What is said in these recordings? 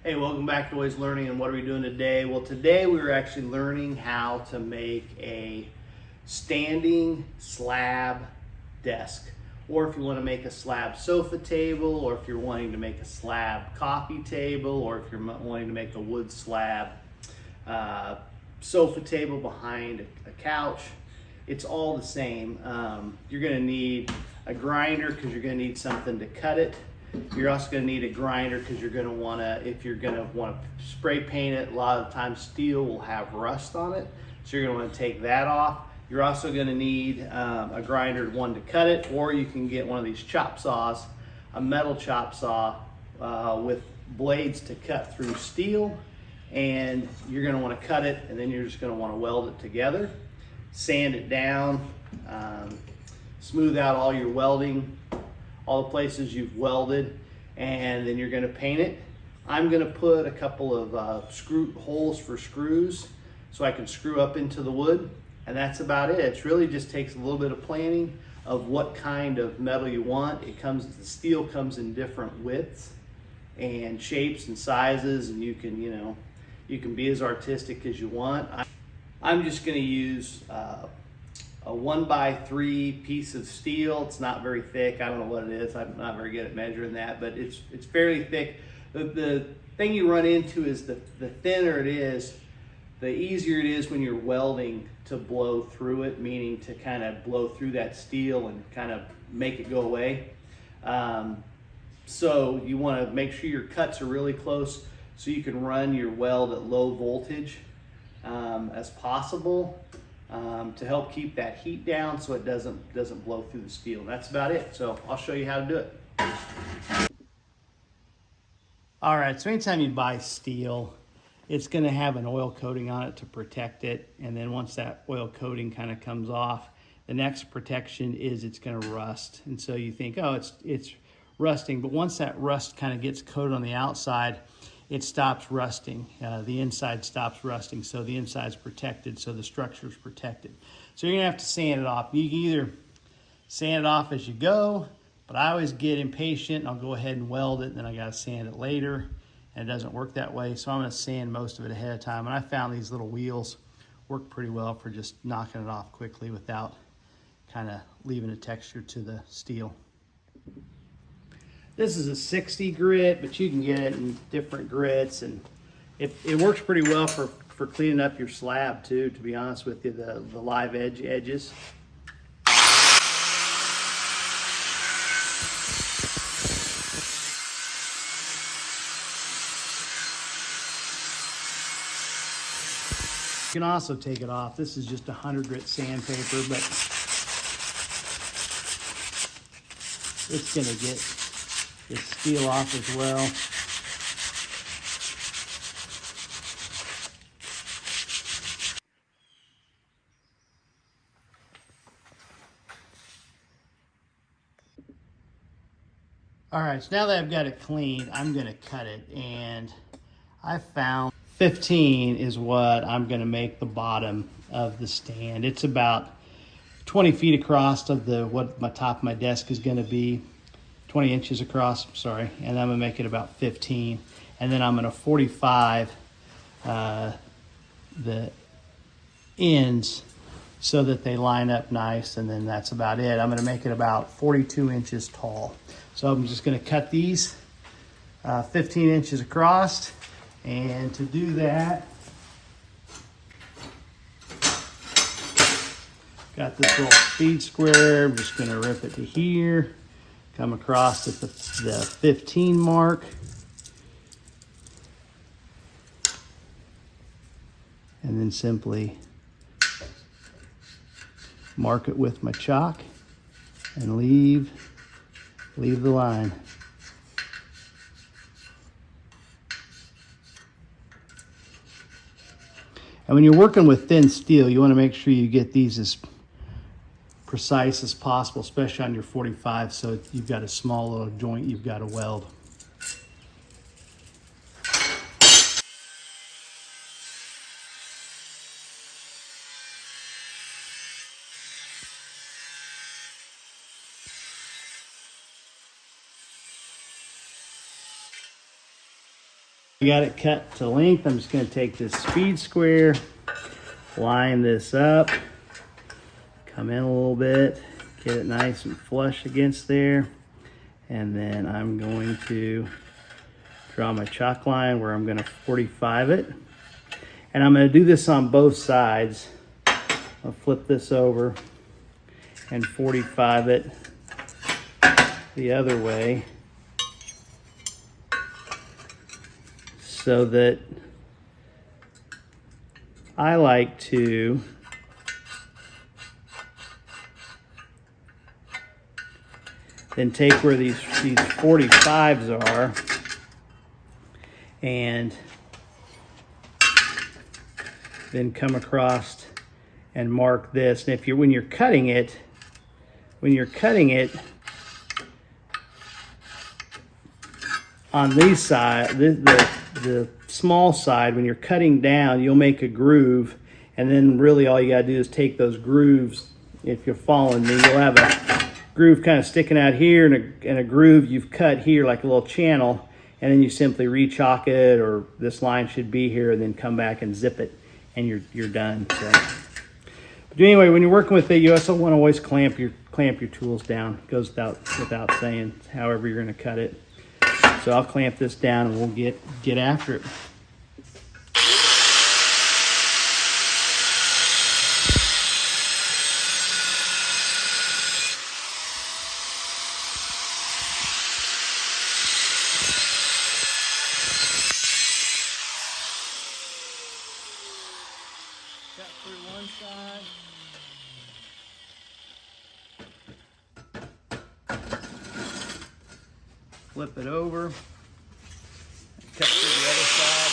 Hey, welcome back to Always Learning. And what are we doing today? Well, today we were actually learning how to make a standing slab desk, or if you want to make a slab sofa table, or if you're wanting to make a slab coffee table, or if you're wanting to make a wood slab sofa table behind a couch. It's all the same. You're going to need a grinder because you're going to need something to cut it. You're also going to need a grinder because you're going to want to, if you're going to want to spray paint it, a lot of times steel will have rust on it. So you're going to want to take that off. You're also going to need a grinder, one to cut it, or you can get one of these chop saws, a metal chop saw with blades to cut through steel. And you're going to want to cut it, and then you're just going to want to weld it together, sand it down, smooth out all your welding, all the places you've welded, and then you're going to paint it. I'm going to put a couple of screw holes for screws so I can screw up into the wood, and that's about it. It really just takes a little bit of planning of what kind of metal you want. The steel comes in different widths and shapes and sizes, and you can be as artistic as you want. I'm just going to use a 1x3 piece of steel. It's not very thick. I don't know what it is. I'm not very good at measuring that, but it's fairly thick. The thing you run into is the thinner it is, the easier it is when you're welding to blow through it, meaning to kind of blow through that steel and kind of make it go away. So you want to make sure your cuts are really close so you can run your weld at low voltage as possible. To help keep that heat down so it doesn't blow through the steel. That's about it. So I'll show you how to do it. All right, so anytime you buy steel, it's going to have an oil coating on it to protect it. And then once that oil coating kind of comes off, the next protection is it's going to rust. And so you think, oh, it's rusting. But once that rust kind of gets coated on the outside, it stops rusting. The inside stops rusting, so the inside's protected, so the structure's protected. So you're gonna have to sand it off. You can either sand it off as you go, but I always get impatient and I'll go ahead and weld it, and then I gotta sand it later, and it doesn't work that way. So I'm gonna sand most of it ahead of time. And I found these little wheels work pretty well for just knocking it off quickly without kind of leaving a texture to the steel. This is a 60 grit, but you can get it in different grits, and it works pretty well for cleaning up your slab too, to be honest with you, the live edges. You can also take it off. This is just 100 grit sandpaper, but it's gonna get the steel off as well. All right, so now that I've got it cleaned, I'm gonna cut it, and I found 15 is what I'm gonna make the bottom of the stand. It's about 20 feet across of what my top of my desk is gonna be. 20 inches across, sorry, and I'm gonna make it about 15. And then I'm gonna 45 the ends so that they line up nice, and then that's about it. I'm gonna make it about 42 inches tall. So I'm just gonna cut these 15 inches across, and to do that, got this little speed square. I'm just gonna rip it to here, come across at the 15 mark, and then simply mark it with my chalk and leave the line. And when you're working with thin steel, you want to make sure you get these as precise as possible, especially on your 45, so you've got a small little joint you've got to weld. You got it cut to length. I'm just going to take this speed square, line this up, come in a little bit, get it nice and flush against there, and then I'm going to draw my chalk line where I'm going to 45 it. And I'm going to do this on both sides. I'll flip this over and 45 it the other way so that I like to then take where these 45s are and then come across and mark this. And if you're when you're cutting it on these side, the small side, when you're cutting down, you'll make a groove, and then really all you gotta do is take those grooves. If you're following me, you'll have a groove kind of sticking out here and a groove you've cut here like a little channel, and then you simply re-chalk it, or this line should be here, and then come back and zip it, and you're done. So, but anyway, when you're working with it, you also want to always clamp your tools down. It goes without saying, however you're going to cut it. So I'll clamp this down and we'll get after it. Cut through one side. Flip it over. Cut through the other side.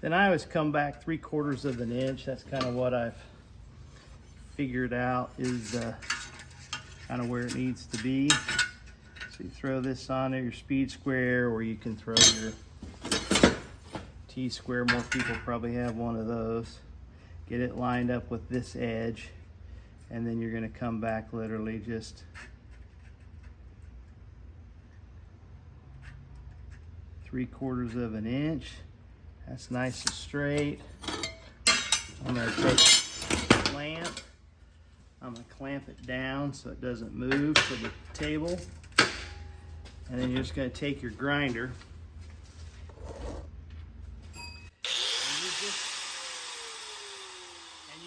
Then I always come back 3/4 of an inch. That's kind of what I've figured out is kind of where it needs to be. So you throw this on there, your speed square, or you can throw your T-square. More people probably have one of those. Get it lined up with this edge, and then you're going to come back literally just three-quarters of an inch. That's nice and straight. I'm going to take a clamp. I'm going to clamp it down so it doesn't move to the table. And then you're just going to take your grinder and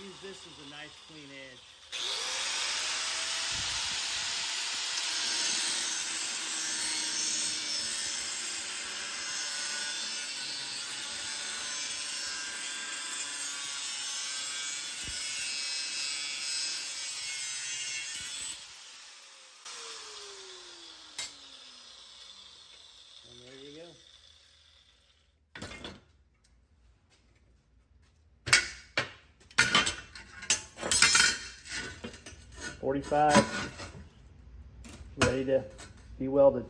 use this as a nice clean edge. There you go. 45, ready to be welded.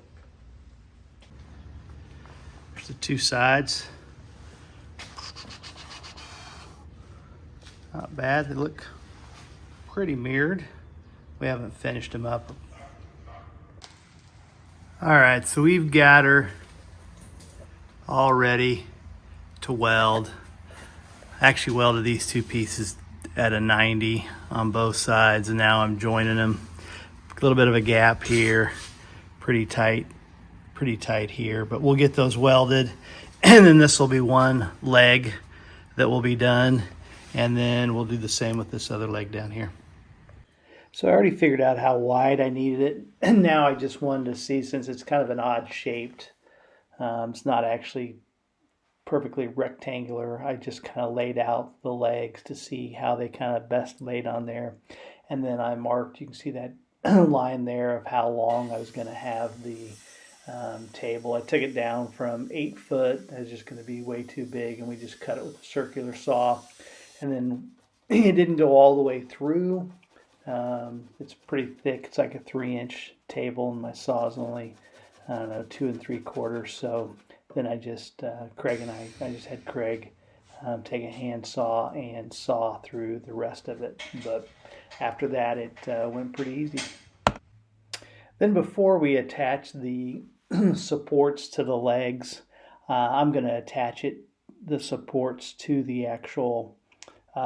There's the two sides. Not bad, they look pretty mirrored. We haven't finished them up. All right, so we've got her all ready to weld. I actually welded these two pieces at a 90 on both sides, and now I'm joining them. A little bit of a gap here, pretty tight here, but we'll get those welded, and then this will be one leg that will be done, and then we'll do the same with this other leg down here. So I already figured out how wide I needed it, and now I just wanted to see, since it's kind of an odd shaped, it's not actually perfectly rectangular, I just kind of laid out the legs to see how they kind of best laid on there. And then I marked, you can see that line there of how long I was going to have the table. I took it down from 8 foot. That was just going to be way too big, and we just cut it with a circular saw. And then it didn't go all the way through. It's pretty thick. It's like a 3-inch table, and my saw is only, I don't know, 2 3/4. So then I just, Craig and I just had Craig take a hand saw and saw through the rest of it. But after that, it went pretty easy. Then before we attach the supports to the legs, I'm going to attach the supports to the actual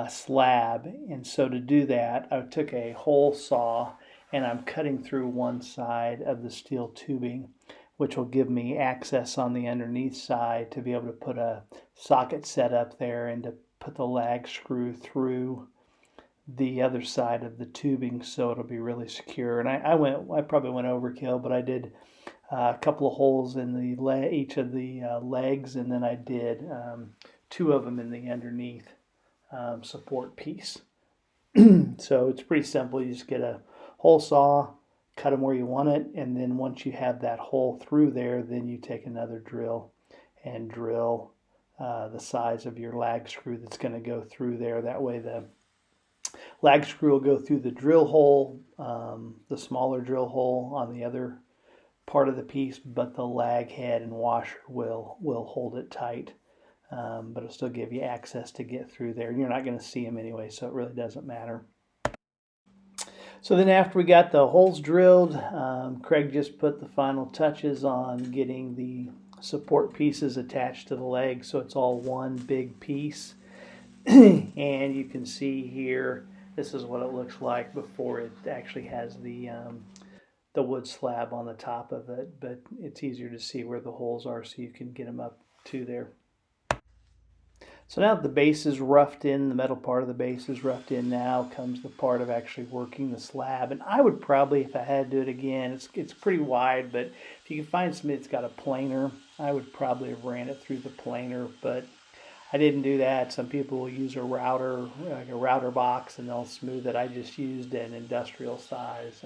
slab. And so to do that, I took a hole saw and I'm cutting through one side of the steel tubing, which will give me access on the underneath side to be able to put a socket set up there and to put the lag screw through the other side of the tubing, so it'll be really secure. And I probably went overkill, but I did a couple of holes in each of the legs, and then I did 2 of them in the underneath support piece. So it's pretty simple. You just get a hole saw, cut them where you want it, and then once you have that hole through there, then you take another drill and drill the size of your lag screw that's going to go through there. That way the lag screw will go through the drill hole, the smaller drill hole on the other part of the piece, but the lag head and washer will hold it tight. But it'll still give you access to get through there. You're not going to see them anyway, so it really doesn't matter. So then after we got the holes drilled, Craig just put the final touches on getting the support pieces attached to the leg, so it's all one big piece. And you can see here, this is what it looks like before it actually has the wood slab on the top of it, but it's easier to see where the holes are so you can get them up to there. So now that the base is roughed in, the metal part of the base is roughed in, now comes the part of actually working the slab. And I would probably, if I had to do it again, it's pretty wide, but if you can find somebody that's got a planer, I would probably have ran it through the planer, but I didn't do that. Some people will use a router, like a router box, and they'll smooth it. I just used an industrial size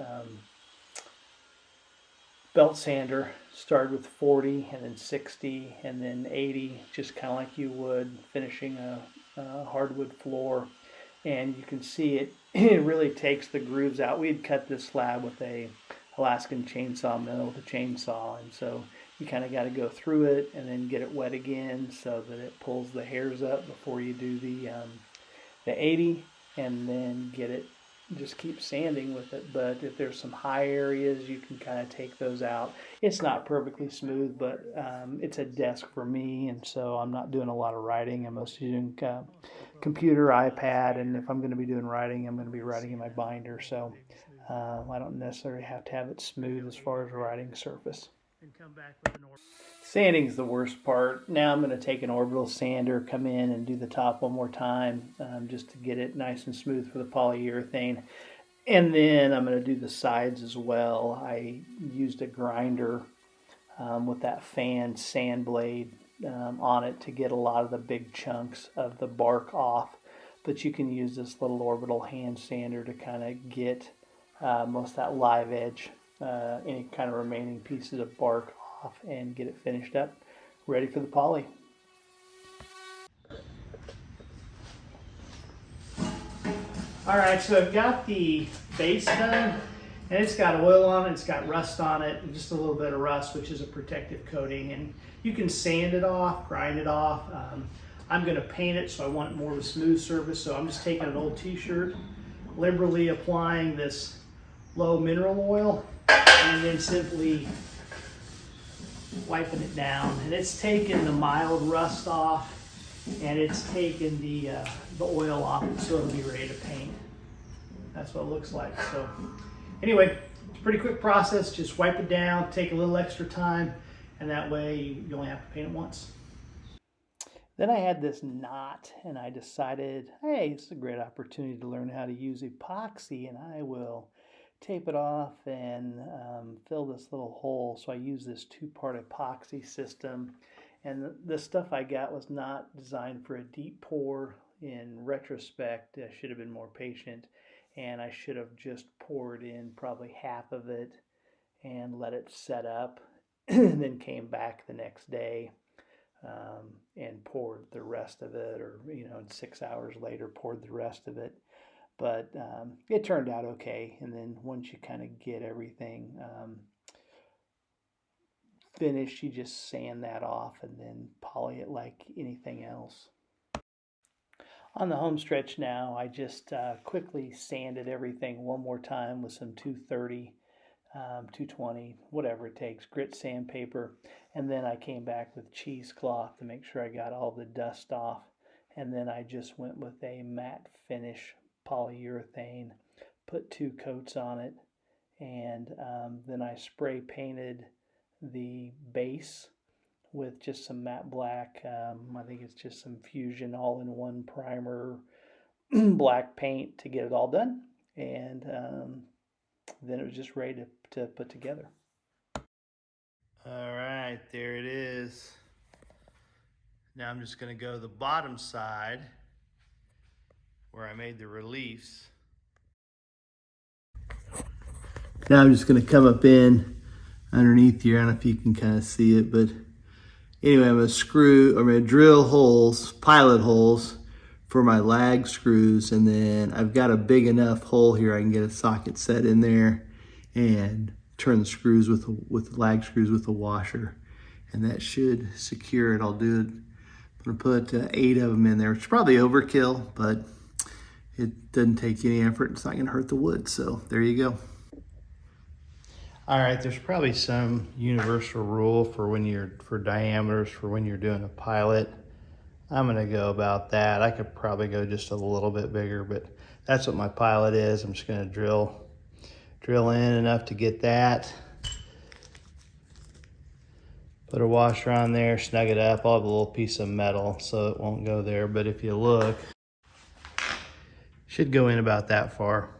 belt sander. Started with 40 and then 60 and then 80, just kind of like you would finishing a hardwood floor. And you can see it really takes the grooves out. We had cut this slab with a Alaskan chainsaw mill with a chainsaw, and so you kind of got to go through it and then get it wet again so that it pulls the hairs up before you do the 80, and then just keep sanding with it. But if there's some high areas, you can kind of take those out. It's not perfectly smooth, but it's a desk for me, and so I'm not doing a lot of writing. I'm mostly using computer, iPad, and if I'm going to be doing writing, I'm going to be writing in my binder, so I don't necessarily have to have it smooth as far as a writing surface. Sanding's the worst part. Now I'm going to take an orbital sander, come in and do the top one more time just to get it nice and smooth for the polyurethane. And then I'm going to do the sides as well. I used a grinder with that fan sand blade on it to get a lot of the big chunks of the bark off. But you can use this little orbital hand sander to kind of get most of that live edge, any kind of remaining pieces of bark off, and get it finished up, ready for the poly. All right, so I've got the base done, and it's got oil on it, it's got rust on it, and just a little bit of rust, which is a protective coating, and you can sand it off, grind it off. I'm going to paint it, so I want more of a smooth surface, so I'm just taking an old t-shirt, liberally applying this low mineral oil, and then simply wiping it down. And it's taken the mild rust off, and it's taken the oil off, so it'll be ready to paint. That's what it looks like. So anyway, it's a pretty quick process. Just wipe it down, take a little extra time, and that way you only have to paint it once. Then I had this knot, and I decided, hey, it's a great opportunity to learn how to use epoxy, and I will tape it off and fill this little hole. So I use this 2-part epoxy system, and the stuff I got was not designed for a deep pour. In retrospect, I should have been more patient, and I should have just poured in probably half of it and let it set up and then came back the next day and poured the rest of it, or, you know, 6 hours later poured the rest of it. But it turned out okay. And then once you kind of get everything finished, you just sand that off and then poly it like anything else. On the home stretch now, I just quickly sanded everything one more time with some 230, 220, whatever it takes, grit sandpaper. And then I came back with cheesecloth to make sure I got all the dust off. And then I just went with a matte finish polyurethane, put 2 coats on it, and then I spray painted the base with just some matte black. I think it's just some Fusion all-in-one primer black paint to get it all done. And then it was just ready to put together. All right, there it is. Now I'm just going to go to the bottom side where I made the reliefs. Now I'm just going to come up in underneath here. I don't know if you can kind of see it, but anyway, I'm going to drill holes, pilot holes for my lag screws, and then I've got a big enough hole here I can get a socket set in there and turn the screws with lag screws with a washer, and that should secure it. I'll do it. I'm going to put 8 of them in there, which is probably overkill, but it doesn't take any effort. It's not going to hurt the wood, so there you go. All right, there's probably some universal rule for diameters for when you're doing a pilot. I'm gonna go about that. I could probably go just a little bit bigger, but that's what my pilot is. I'm just gonna drill in enough to get that. Put a washer on there, snug it up. I'll have a little piece of metal so it won't go there, but if you look, should go in about that far,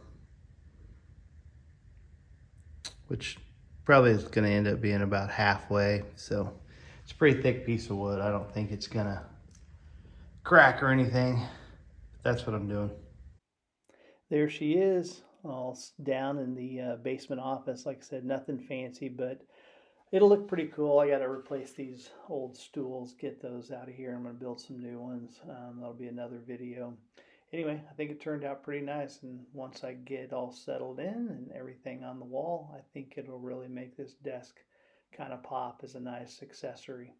which probably is going to end up being about halfway. So it's a pretty thick piece of wood. I don't think it's going to crack or anything. That's what I'm doing. There she is, all down in the basement office. Like I said, nothing fancy, but it'll look pretty cool. I got to replace these old stools, get those out of here. I'm going to build some new ones. That'll be another video. Anyway, I think it turned out pretty nice, and once I get all settled in and everything on the wall, I think it'll really make this desk kind of pop as a nice accessory.